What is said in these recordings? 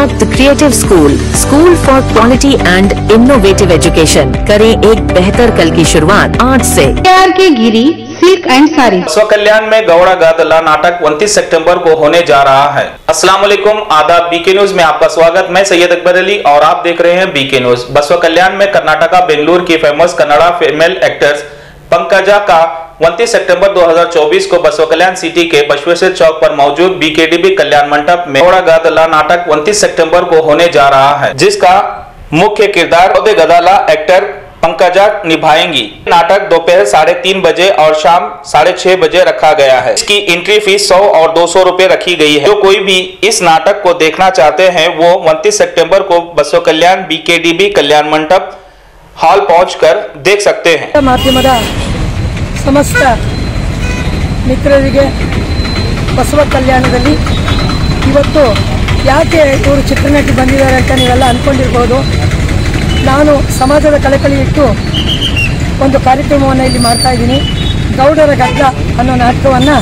The creative school for quality and innovative education. करें एक बेहतर कल की शुरुआत आज से। के गिरी सिल्क एंड साड़ी स्व कल्याण में गौड़ा गादला नाटक 29 सितंबर को होने जा रहा है। अस्सलाम वालेकुम, आदाब। बीके न्यूज में आपका स्वागत। मैं सैयद अकबर अली और आप देख रहे हैं बीके न्यूज। बसव कल्याण में कर्नाटका बेंगलुरु की famous Kannada female actress Pankaja का 29 सितंबर 2024 को बसव कल्याण सिटी के बसवेश्वर चौक पर मौजूद बीकेडीबी कल्याण मंडप में गौड़ा गादला नाटक 29 सितंबर को होने जा रहा है, जिसका मुख्य किरदार गदाला एक्टर पंकजा निभाएंगी। नाटक दोपहर 3:30 बजे और शाम 6:30 बजे रखा गया है। इसकी एंट्री फीस 100 और 200 रुपए रखी गई है। जो कोई भी इस नाटक को देखना चाहते हैं वो 29 सितंबर को बसव कल्याण बीकेडीबी कल्याण मंडप हाल पहुंचकर देख सकते हैं। ಮಾಧ್ಯಮದ ಸಮಸ್ತ ಮಿತ್ರರಿಗೆ ಬಸವ ಕಲ್ಯಾಣದಲ್ಲಿ ಇವತ್ತು ಯಾಕೆ ಇವರು ಚಿತ್ರನಟಿ ಬಂದಿದ್ದಾರೆ ಅಂತ ನೀವೆಲ್ಲ ಅನ್ಕೊಂಡಿರಬಹುದು। ನಾನು ಸಮಾಜದ ಕಳಕಳಿ ಇಟ್ಟು ಒಂದು ಕಾರ್ಯಕ್ರಮವನ್ನು ಇಲ್ಲಿ ಮಾಡ್ತಾ ಇದ್ದೀನಿ। ಗೌಡರ ಗದ್ಲ ಅನ್ನೋ ನಾಟಕವನ್ನು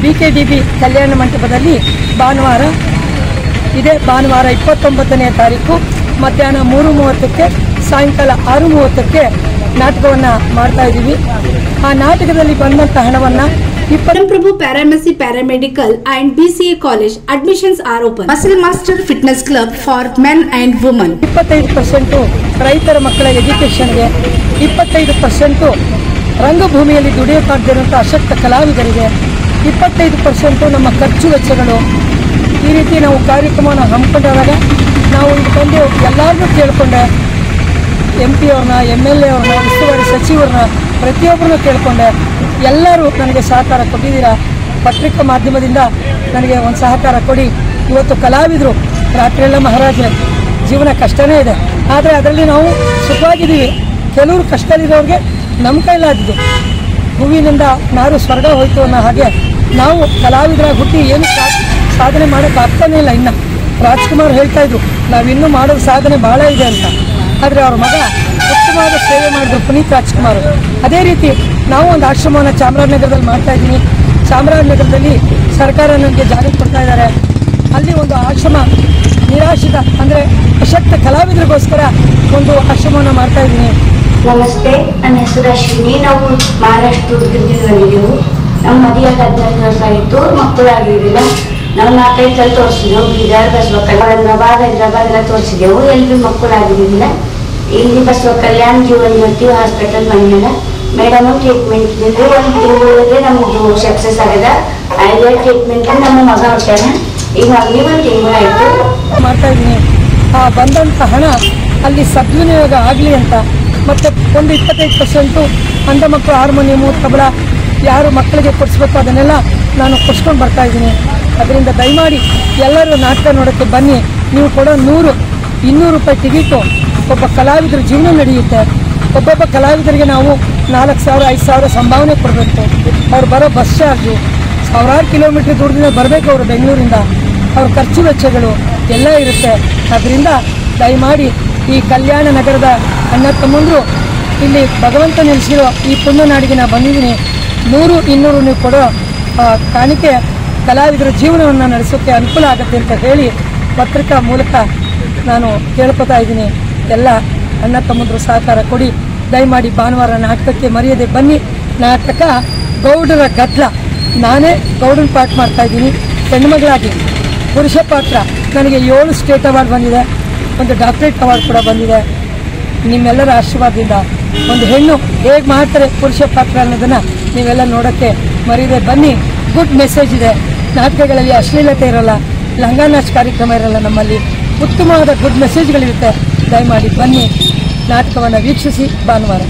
ಬಿಕೆಡಿಬಿ ಕಲ್ಯಾಣ ಮಂಟಪದಲ್ಲಿ ಭಾನುವಾರ 29ನೇ ತಾರೀಕು ಮಧ್ಯಾಹ್ನ 3:30ಕ್ಕೆ ಸಾಯಂಕಾಲ 6:30ಕ್ಕೆ ನಾಟಕವನ್ನು ಮಾಡ್ತಾ ಇದ್ದೀವಿ। ಆ ನಾಟಕದಲ್ಲಿ ಬಂದಂತ ಹಣವನ್ನು Prabhu Paramedic Paramedical and BCA College admissions are open. Muscle Master Fitness Club for men and women. 25% ರೈತರ ಮಕ್ಕಳ ಎಜುಕೇಷನ್ಗೆ, 25% ರಂಗಭೂಮಿಯಲ್ಲಿ ದುಡಿಯೋಕ್ಕಾಗದಿರುವಂಥ ಅಶಕ್ತ ಕಲಾವಿದರಿಗೆ, 25% ನಮ್ಮ ಖರ್ಚು ವೆಚ್ಚಗಳು। ಈ ರೀತಿ ನಾವು ಕಾರ್ಯಕ್ರಮವನ್ನು ಹಮ್ಮಿಕೊಂಡಾಗ ನಾವು ಇಲ್ಲಿ ಬಂದು ಎಲ್ಲರನ್ನೂ ಕೇಳಿಕೊಂಡೆ, MP ಅವ್ರನ್ನ, MLA ಅವ್ರನ್ನ, ಉಸ್ತುವಾರಿ ಸಚಿವರನ್ನ, ಪ್ರತಿಯೊಬ್ಬರನ್ನು ಕೇಳಿಕೊಂಡೆ। ಎಲ್ಲರೂ ನನಗೆ ಸಹಕಾರ ಕೊಟ್ಟಿದ್ದೀರಾ। ಪತ್ರಿಕಾ ಮಾಧ್ಯಮದಿಂದ ನನಗೆ ಒಂದು ಸಹಕಾರ ಕೊಡಿ। ಇವತ್ತು ಕಲಾವಿದರು ರಾತ್ರಿಯೆಲ್ಲ ಮಹಾರಾಜ ಜೀವನ ಕಷ್ಟನೇ ಇದೆ, ಆದರೆ ಅದರಲ್ಲಿ ನಾವು ಸುಖವಾಗಿದ್ದೀವಿ। ಕೆಲವರು ಕಷ್ಟದಲ್ಲಿರೋರಿಗೆ ನಮ್ಮ ಕೈಲಾದಿದ್ದು ಹೂವಿನಿಂದ ನಾರು ಸ್ವರ್ಗ ಹೋಯಿತು ಅನ್ನೋ ಹಾಗೆ ನಾವು ಕಲಾವಿದರಾಗಿ ಹುಟ್ಟಿ ಏನು ಸಾಧನೆ ಮಾಡೋಕ್ಕಾಗ್ತಾನೇ ಇಲ್ಲ। ಇನ್ನು ರಾಜ್ಕುಮಾರ್ ಹೇಳ್ತಾ ಇದ್ರು ನಾವಿನ್ನೂ ಮಾಡೋದು ಸಾಧನೆ ಭಾಳ ಇದೆ ಅಂತ, ಆದರೆ ಅವ್ರ ಮಗ ಉತ್ತಮವಾದ ಸೇವೆ ಮಾಡಿದ್ರು ಪುನೀತ್ ರಾಜ್ಕುಮಾರ್। ಅದೇ ರೀತಿ ನಾವು ಒಂದು ಆಶ್ರಮವನ್ನು ಚಾಮರಾಜನಗರದಲ್ಲಿ ಮಾಡ್ತಾ ಇದ್ದೀನಿ। ಚಾಮರಾಜನಗರದಲ್ಲಿ ಸರ್ಕಾರ ನನಗೆ ಜಾಗ ಕೊಡ್ತಾ ಇದ್ದಾರೆ, ಅಲ್ಲಿ ಒಂದು ಆಶ್ರಮ ನಿರಾಶ್ರಿತ ಅಂದರೆ ಅಶಕ್ತ ಕಲಾವಿದರಿಗೋಸ್ಕರ ಒಂದು ಆಶ್ರಮವನ್ನು ಮಾಡ್ತಾ ಇದ್ದೀನಿ। ನಮಸ್ತೆ, ನನ್ನ ಹೆಸರು ಅಶ್ವಿನಿ। ನಾವು ಮಹಾರಾಷ್ಟ್ರದಿಂದ ಬಂದಿದ್ದೆವು। ನಮ್ಮ ಮದುವೆ 14 ವರ್ಷ ಆಯಿತು, ಮಕ್ಕಳಾಗಿರಲಿಲ್ಲ। ನಾವು 4-5 ಸಲ ತೋರಿಸಿದೆವು, ಬೀದರ್, ಬಸವ ಕಲ್ಯಾಣ, ಹೈದರಾಬಾದ್ ಎಲ್ಲ ತೋರಿಸಿದೆವು, ಎಲ್ರಿಗೂ ಮಕ್ಕಳಾಗಿರಲಿಲ್ಲ। ಇಲ್ಲಿ ಬಸವ ಕಲ್ಯಾಣ ಜೀವನ್ ಜ್ಯೋತಿ ಹಾಸ್ಪಿಟಲ್ ಬಂದಿಲ್ಲ, ಮೇಡಮ್ ಟ್ರೀಟ್ಮೆಂಟ್ ಇದ್ದಿದ್ದು 1 ತಿಂಗಳಿಗೆ ನಮ್ಮದು ಸಕ್ಸಸ್ ಆಗಿದೆ। 5 ಟ್ರೀಟ್ಮೆಂಟ್ ನಮ್ಮ ಮಗ ಹೊಟ್ಟಾನೆ, ಈಗ ಮಗನಿಗೆ 1 ತಿಂಗಳಾಯಿತು ಮಾಡ್ತಾ ಇದ್ದೀನಿ। ಆ ಬಂದಂಥ ಹಣ ಅಲ್ಲಿ ಸದ್ವಿನಿಯೋಗ ಆಗಲಿ ಅಂತ, ಮತ್ತು ಒಂದು 25% ಅಂಧ ಮಕ್ಕಳು ಹಾರ್ಮೋನಿಯಮು, ತಬಲ ಯಾರು ಮಕ್ಕಳಿಗೆ ಕೊಡಿಸ್ಬೇಕು ಅದನ್ನೆಲ್ಲ ನಾನು ಕೊಡ್ಸ್ಕೊಂಡು ಬರ್ತಾ ಇದ್ದೀನಿ। ಅದರಿಂದ ದಯಮಾಡಿ ಎಲ್ಲರೂ ನಾಟಕ ನೋಡೋಕ್ಕೆ ಬನ್ನಿ। ನೀವು ಕೊಡೋ 100-200 ರೂಪಾಯಿ ಟಿಕೆಟು ಒಬ್ಬ ಕಲಾವಿದರ ಜೀವನ ನಡೆಯುತ್ತೆ। ಒಬ್ಬೊಬ್ಬ ಕಲಾವಿದರಿಗೆ ನಾವು 4,000-5,000 ಸಂಭಾವನೆ ಕೊಡಬೇಕು। ಅವ್ರು ಬರೋ ಬಸ್ ಚಾರ್ಜು, ಸಾವಿರಾರು ಕಿಲೋಮೀಟ್ರ್ ದೂರದಿಂದ ಬರಬೇಕು ಅವರು ಬೆಂಗಳೂರಿಂದ, ಅವ್ರ ಖರ್ಚು ವೆಚ್ಚಗಳು ಎಲ್ಲ ಇರುತ್ತೆ। ಅದರಿಂದ ದಯಮಾಡಿ ಈ ಕಲ್ಯಾಣ ನಗರದ ಅಣ್ಣ ತಮ್ಮಂದರು ಇಲ್ಲಿ ಭಗವಂತ ನೆಲೆಸಿರೋ ಈ ಪುಣ್ಯ ನಾಡಿಗೆ ನಾನು ಬಂದಿದ್ದೀನಿ। 100-200 ನೀವು ಕೊಡೋ ಕಾಣಿಕೆ ಕಲಾವಿದರ ಜೀವನವನ್ನು ನಡೆಸೋಕ್ಕೆ ಅನುಕೂಲ ಆಗುತ್ತೆ ಅಂತ ಹೇಳಿ ಪತ್ರಿಕಾ ಮೂಲಕ ನಾನು ಕೇಳ್ಕೊತಾ ಇದ್ದೀನಿ। ಎಲ್ಲ ಅಣ್ಣ ತಮ್ಮಂದರು ಸಹಕಾರ ಕೊಡಿ, ದಯಮಾಡಿ ಭಾನುವಾರ ನಾಟಕಕ್ಕೆ ಮರೆಯದೆ ಬನ್ನಿ। ನಾಟಕ ಗೌಡರ ಗದ್ಲ, ನಾನೇ ಗೌಡನ ಪಾಠ ಮಾಡ್ತಾ ಇದ್ದೀನಿ ಹೆಣ್ಮಗಳಾಗಿ। ಪುರುಷ ಪಾತ್ರ ನನಗೆ 7 ಸ್ಟೇಟ್ ಅವಾರ್ಡ್ ಬಂದಿದೆ, ಒಂದು ಡಾಕ್ಟರೇಟ್ ಅವಾರ್ಡ್ ಕೂಡ ಬಂದಿದೆ। ನಿಮ್ಮೆಲ್ಲರ ಆಶೀರ್ವಾದದಿಂದ ಒಂದು ಹೆಣ್ಣು ಹೇಗೆ ಮಾಡ್ತಾರೆ ಪುರುಷ ಪಾತ್ರ ಅನ್ನೋದನ್ನು ನೀವೆಲ್ಲ ನೋಡೋಕ್ಕೆ ಮರೆಯದೆ ಬನ್ನಿ। ಗುಡ್ ಮೆಸೇಜ್ ಇದೆ, ನಾಟಕಗಳಲ್ಲಿ ಅಶ್ಲೀಲತೆ ಇರೋಲ್ಲ, ಲಂಗಾನಾಚ್ ಕಾರ್ಯಕ್ರಮ ಇರೋಲ್ಲ, ನಮ್ಮಲ್ಲಿ ಉತ್ತಮವಾದ ಗುಡ್ ಮೆಸೇಜ್ಗಳಿರುತ್ತೆ। ದಯಮಾಡಿ ಬನ್ನಿ, ನಾಟಕವನ್ನು ವೀಕ್ಷಿಸಿ ಭಾನುವಾರ।